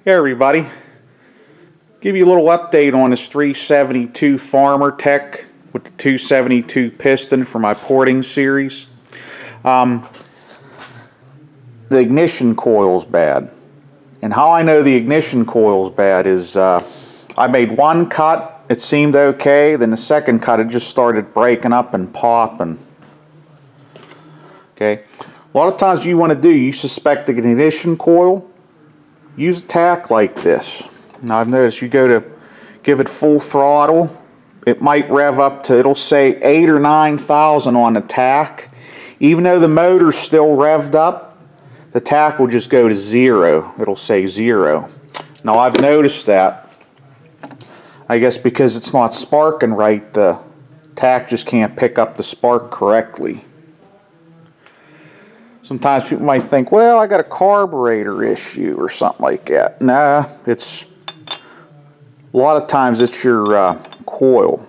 Hey everybody, give you a little update on this 372 Farmertec with the 272 piston for my porting series. The ignition coil's bad, and how I know the ignition coil's bad is I made one cut, it seemed okay, then the second cut it just started breaking up and popping. Okay, a lot of times you want to do, you suspect the ignition coil, use a tach like this. Now I've noticed you go to give it full throttle, it might rev up to, it'll say 8,000 or 9,000 on the tach. Even though the motor's still revved up, the tach will just go to 0. It'll say 0. Now I've noticed that. I guess because it's not sparking right, the tach just can't pick up the spark correctly. Sometimes people might think, well, I got a carburetor issue or something like that. Nah, it's a lot of times it's your coil.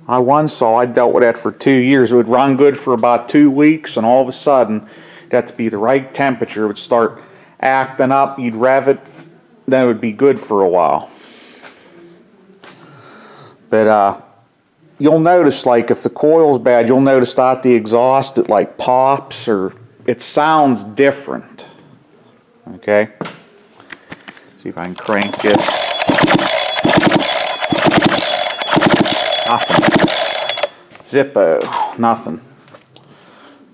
I dealt with that for 2 years. It would run good for about 2 weeks, and all of a sudden, it had to be the right temperature. It would start acting up. You'd rev it, then it would be good for a while. But you'll notice, like, if the coil's bad, you'll notice that the exhaust, it like pops or it sounds different. Okay? See if I can crank it. Nothing. Zippo. Nothing.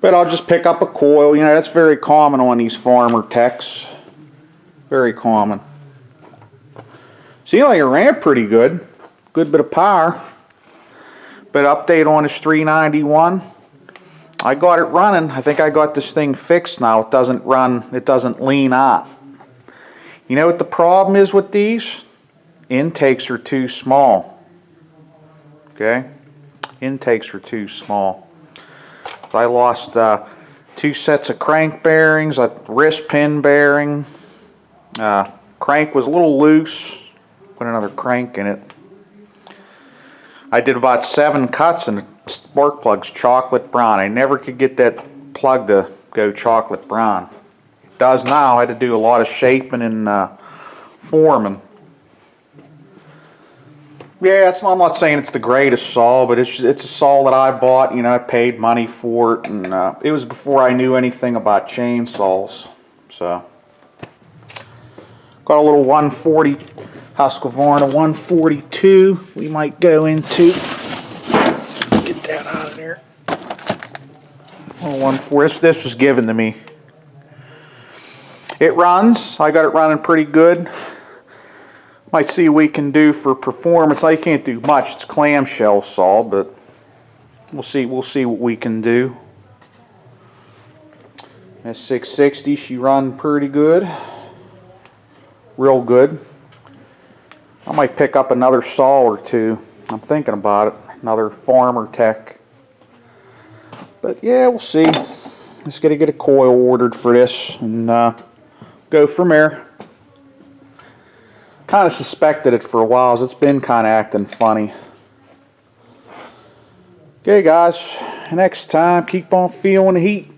But I'll just pick up a coil. You know, that's very common on these Farmertecs. Very common. Seemed like it ran pretty good. Good bit of power. But update on this 391, I got it running. I think I got this thing fixed now. It doesn't run, it doesn't lean out. You know what the problem is with these? Intakes are too small. Okay? Intakes are too small. So I lost 2 sets of crank bearings, a wrist pin bearing. Crank was a little loose. Put another crank in it. I did about 7 cuts and the spark plug's chocolate brown. I never could get that plug to go chocolate brown. It does now. I had to do a lot of shaping and forming. Yeah, I'm not saying it's the greatest saw, but it's a saw that I bought. You know, I paid money for it, and it was before I knew anything about chainsaws. So, got a little 140 Husqvarna 142 we might go into. Get that out of there. Oh, 140. This was given to me. It runs. I got it running pretty good. Might see what we can do for performance. I can't do much. It's clamshell saw, but we'll see what we can do. That 660, she run pretty good. Real good. I might pick up another saw or two. I'm thinking about it. Another Farmertec. But yeah, we'll see. Just got to get a coil ordered for this and go from there. Kind of suspected it for a while. It's been kind of acting funny. Okay, guys. Next time, keep on feeling the heat.